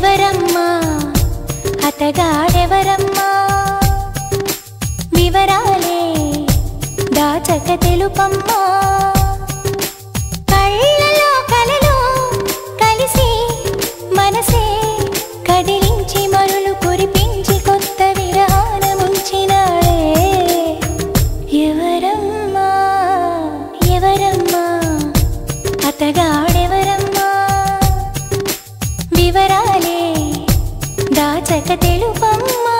ఎవరమ్మా అతగాడెవరమ్మా వివరాలే దాచక తెలుపమ్మా కళ్ళలో కలలో కలిసి మనసే కదిలించి మరులు కురిపించి కొత్త విరహాన ముంచినాడే ఎవరమ్మా ఎవరమ్మా అతగాడెవరమ్మా వివరాలే దాచక తెలుపమ్మా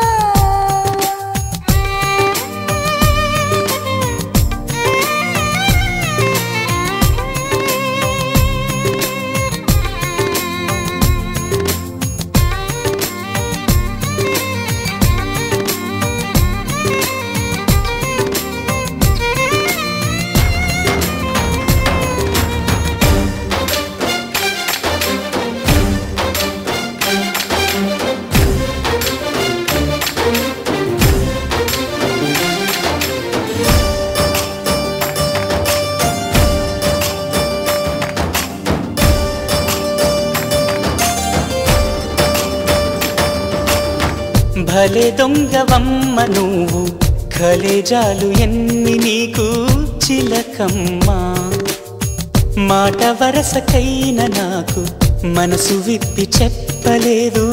భలే దొంగవమ్మ నువ్వు కలేజాలు ఎన్ని నీకు చిలకమ్మా మాట వరసకైన నాకు మనసు విప్పి చెప్పలేదు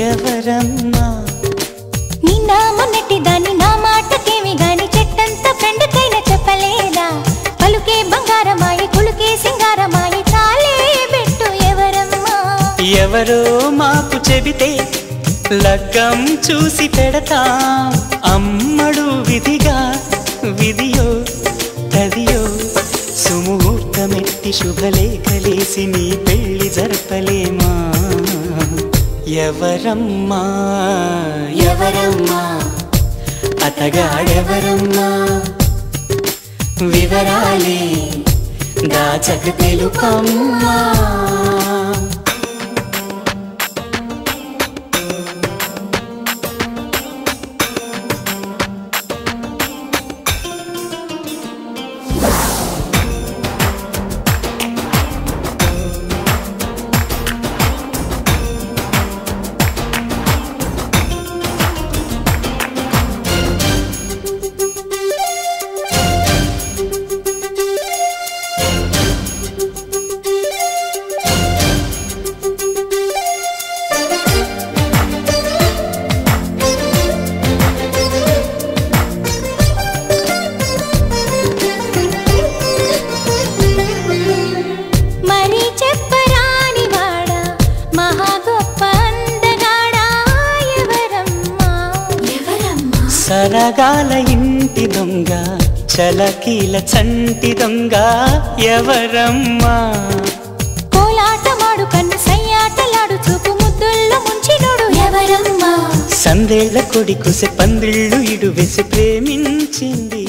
ఎవరమ్మా నిన్న మొన్నటి దాన్ని నా మాటకేమి గాని చెట్టంత ఫ్రెండ్కైనా చెప్పలేదా పలుకే బంగారమాయి కులుకే సింగారమాయి చాలే బెట్టు ఎవరమ్మా ఎవరో మాకు చెబితే లగ్గం చూసి పెడతాం అమ్మడు విధిగా విధియో తదియో సుముహూర్తమెట్టి శుభలేఖలేసి నీ పెళ్లి జరపలేమా ఎవరమ్మా ఎవరమ్మా అతగాడెవరమ్మా వివరాలే దాచక తెలుపమ్మా సరగాల ఇంటి దొంగ చలకీల చంటి దొంగ ఎవరమ్మా కోలాటమాడు కన్ను సయ్యాటలాడు చూపు ముద్దుల్లో ముంచినోడు ఎవరమ్మా సందేళ్ల కొడి కుసె పందిళ్ళు ఇడు వెసి ప్రేమించింది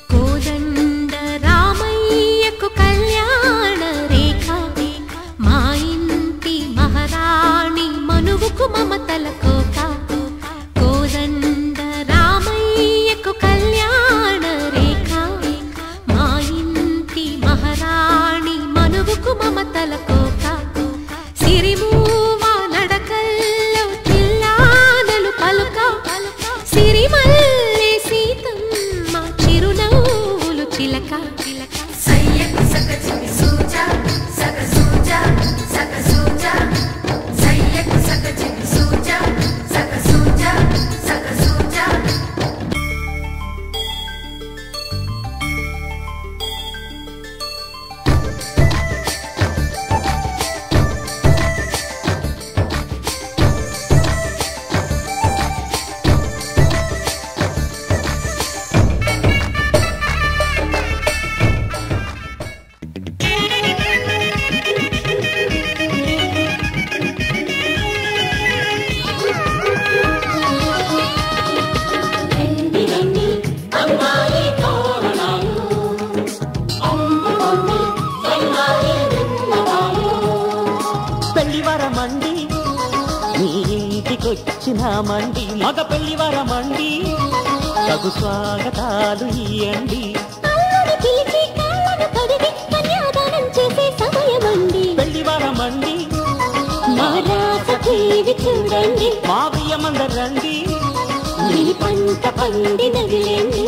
కోదండ రామయ్యకు కళ్యాణ రేఖ మా ఇంటి మహారాణి మనువుకు మమతల కోక కోదండ రామయ్యకు కళ్యాణ రేఖ మా ఇంటి మహారాణి వచ్చినామండి మగ పెళ్లి వరమండి తగు స్వాగతాలు ఇయ్యండి పిలిచి కాళ్ళను కడిగి కన్యాదానం చేసే సమయమండి పెళ్లి వరమండి మా రాస టీవీ చూడండి మా బియ్యమందరండి మీ పంట పండి నగిలేండి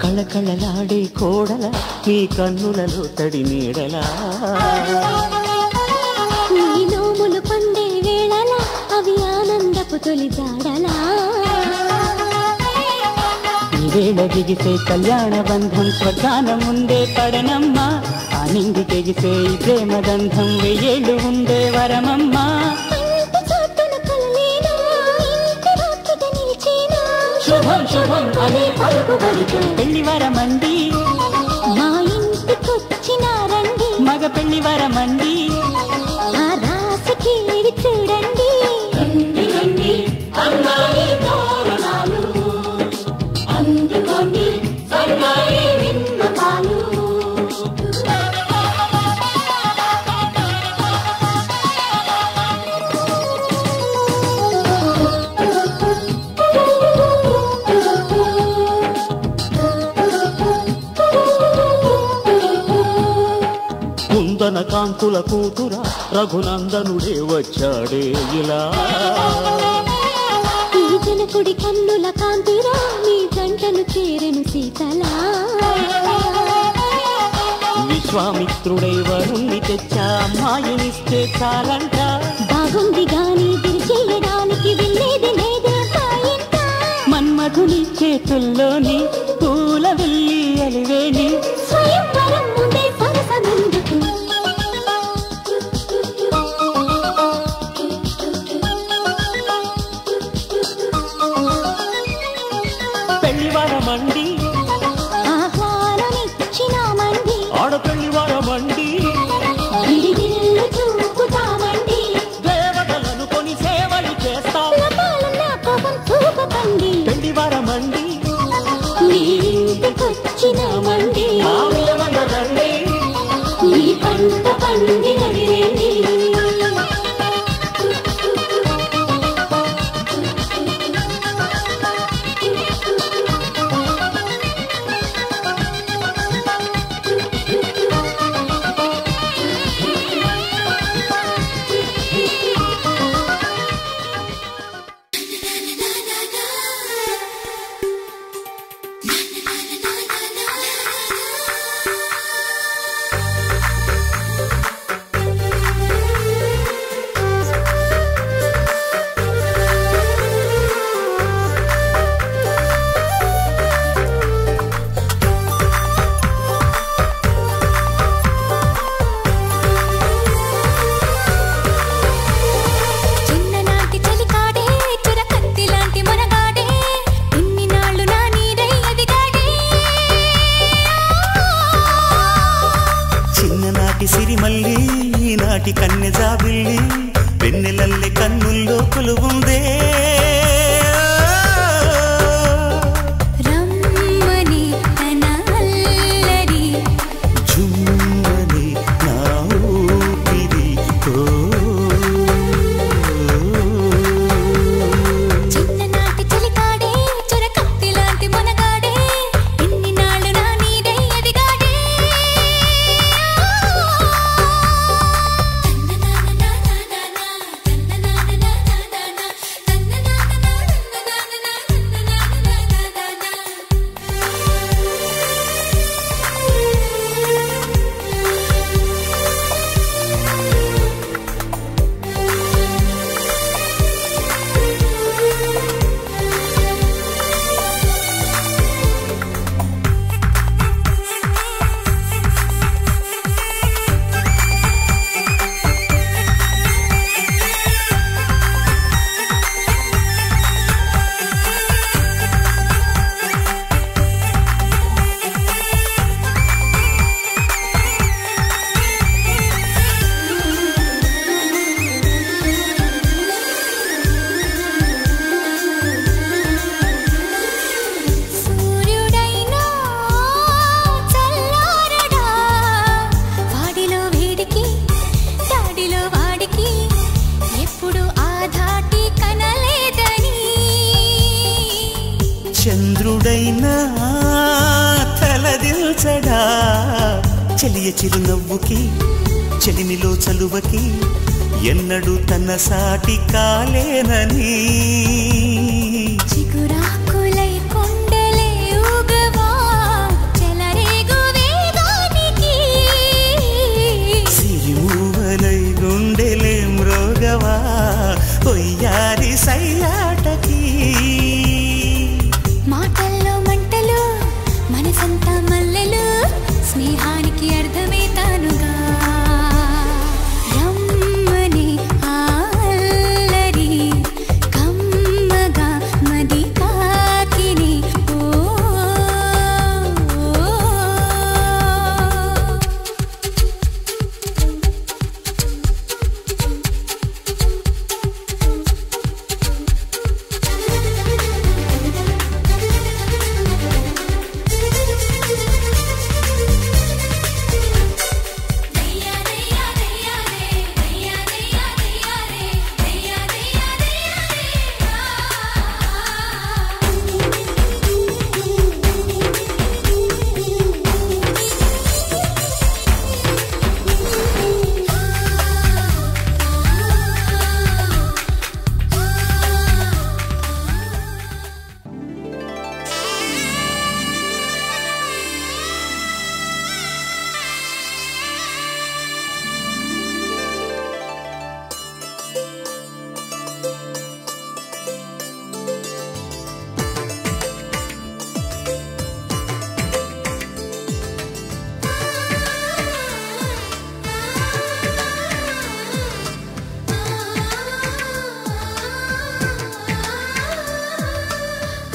కళకళలాడే కోడల నీ కన్నులలో తడి నీడలా నీ నోములు పండే వేళల అవి ఆనందపు తొలి జాడలా వేళ దిగిసే కళ్యాణ బంధం స్వర్గాన ముందే పడనమ్మ ఆ నిండి తెగిసే ఈ ప్రేమ దంధం వెయ్యేళ్ళు ఉండే వరమమ్మా శుభం శుభం అనే పలుకుబడితో పెళ్లి వరమండి మా ఇంటికొచ్చినారండి మగ పెళ్లి వరమండి ఆ రాశికి చూడండి అందుకోండి సర్వాయి విన్నపాలు కుందన కాంతుల కూతురా రఘునందనుడే వచ్చాడే ఇలా ఈ జనకుడి కన్నుల కాంతిరా నీ జంటను చేరెను సీతలా విశ్వామిత్రుడై వరుణ్ణి తెచ్చా అమ్మాయినిస్తే చాలంట బాగుంది గాని దిరిచేయడానికి వెళ్ళేది లేదే సాయంట మన్మధుని చేతుల్లోని పూల వెళ్ళి అలివేణి స్వయంవరం ముందే సరసమెందుకు పెళ్లి వరమండి ఆహ్వానమిచ్చినామండి ఆడపెళ్లి వరమండి విడిదిల్లు చూపుతామండి దేవతలను కొని సేవలు చేస్తాం లపాలన్నా కోపం చూపకండి పెళ్లి వరమండి మీ ఇంటికొచ్చినామండి ఆమెమందరండి మీ పంట పండి నడిరేండి చిన్ననాటి చలికాడే చురకత్తి లాంటి మనగాడే ఇన్ని నాళ్ళు నా నీడై ఎదిగాడే చిన్ననాటి సిరిమల్లి ఈనాటి కన్నె జాబిల్లి వెన్నెలల్లె కన్నుల్లో కొలువుందే రమ్మని తన అల్లరి జుమ్మని నా ఊపిరి చిన్ననాటి చలికాడే చురకత్తి లాంటి మనగాడే ఇన్ని నాళ్ళు నా నీడై ఎదిగాడే తన్ననాననానానా తన్ననాననానానా తన్ననా చెలియ చిరునవ్వుకి చెలిమిలో చలువకి ఎన్నడూ తన సాటి కాలేనని చిగురాకులై కొండలే ఊగవా చెలరేగు వేగానికి సిరిమూవలై గుండెలే మ్రోగవా ఒయ్యారి సయ్యాటకి మాటల్లో మంటలు మనసంతా మల్లెలు స్నేహానికి అర్థమే తానుగా రమ్మని అల్లరి కమ్మగా మది తాకిని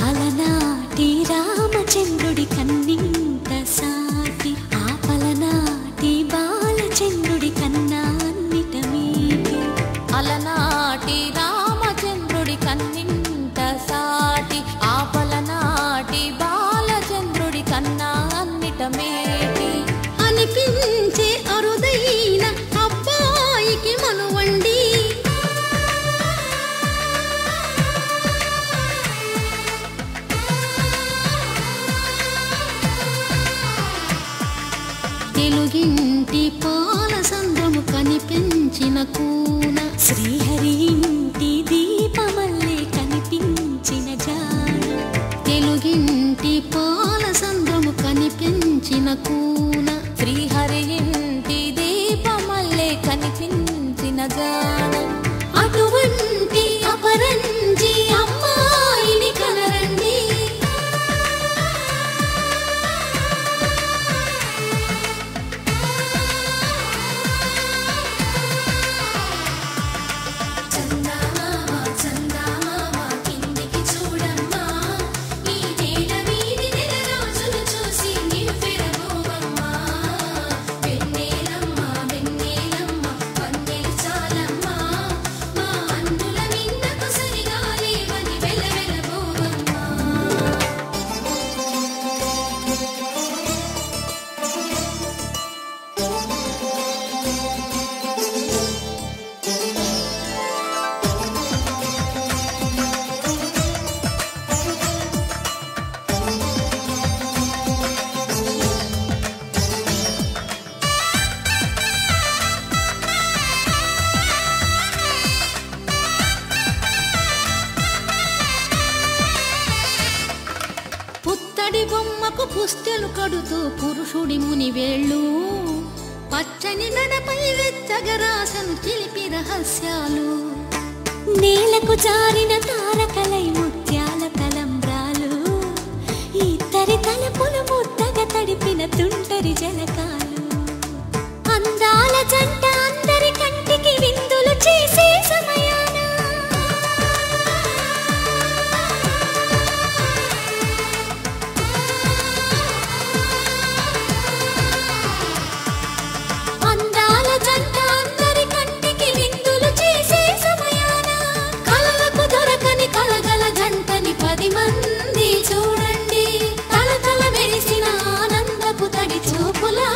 అలనాటి రామచంద్రుడి కన్నింత సాటి ఆపలనాటి బాలచంద్రుడి కన్నా అన్నిట మీటి అలనాటి రామచంద్రుడి కన్నింత సాటి ఆపలనాటి బాలచంద్రుడి కన్నా అన్నిట మేటి అనిపించే అరుదైన అబ్బాయికి మనువండి తెలుగింటి పాల సంద్రము కనిపించిన కూన శ్రీహరి ఇంటి దీపమల్లే కనిపించిన జాన తెలుగింటి పాల సంద్రము కనిపించిన కూన శ్రీహరి ఇంటి దీపమల్లే కనిపించిన జాన అటువంటి అపరంజి అమ్మాయిని కనరండి పుత్తడి బొమ్మకు పుస్తెలు కడుతూ పురుషుడి ముని వేళ్ళు పచ్చని నడపై వెచ్చగరాసను చిలిపి రహస్యాలు నేలకు జారిన తారకలై ముత్యాల తలంబ్రాలు ఇద్దరి తలపులు ముద్దగా తడిపిన తుంటరి జలకాలు అందాల జంట అందరి కంటికి విందులు చేసే సమయాన అందాల జంట అందరి కంటికి విందులు చేసే సమయాన కలలకు దొరకని కలగల జంటని 10 మంది చూడండి తల తల మెరిసిన ఆనందపు తడి చూపులా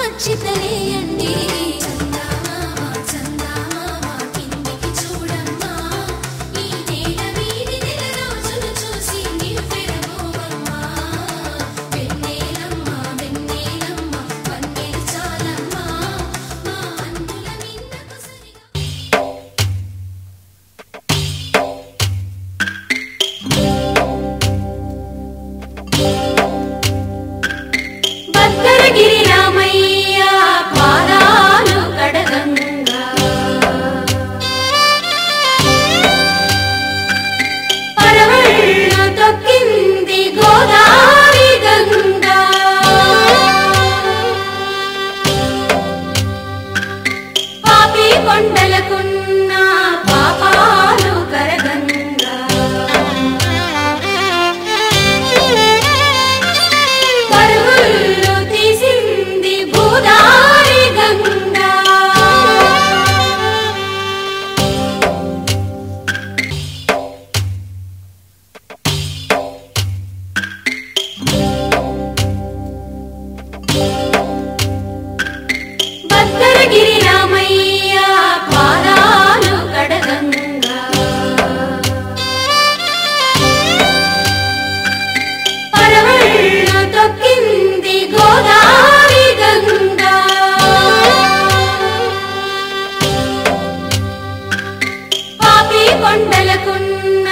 గుండెలకున్న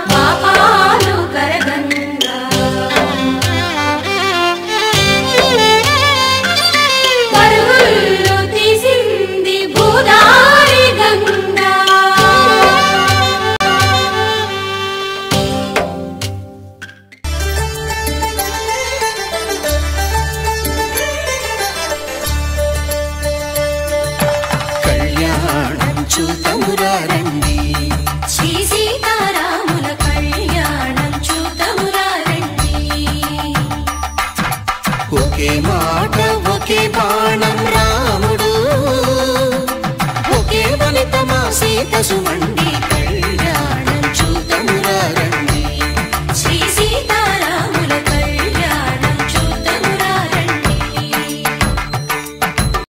పాపాలు కరగంగా పరుగులు తీసింది భూదారి గంగా కళ్యాణం చూతమురా రండి శ్రీ సీతారాముల కళ్యాణం చూతమురా రండి ఒకే మాట ఒకే బాణం రాముడు ఒకే వనిత మా సీత సుమండి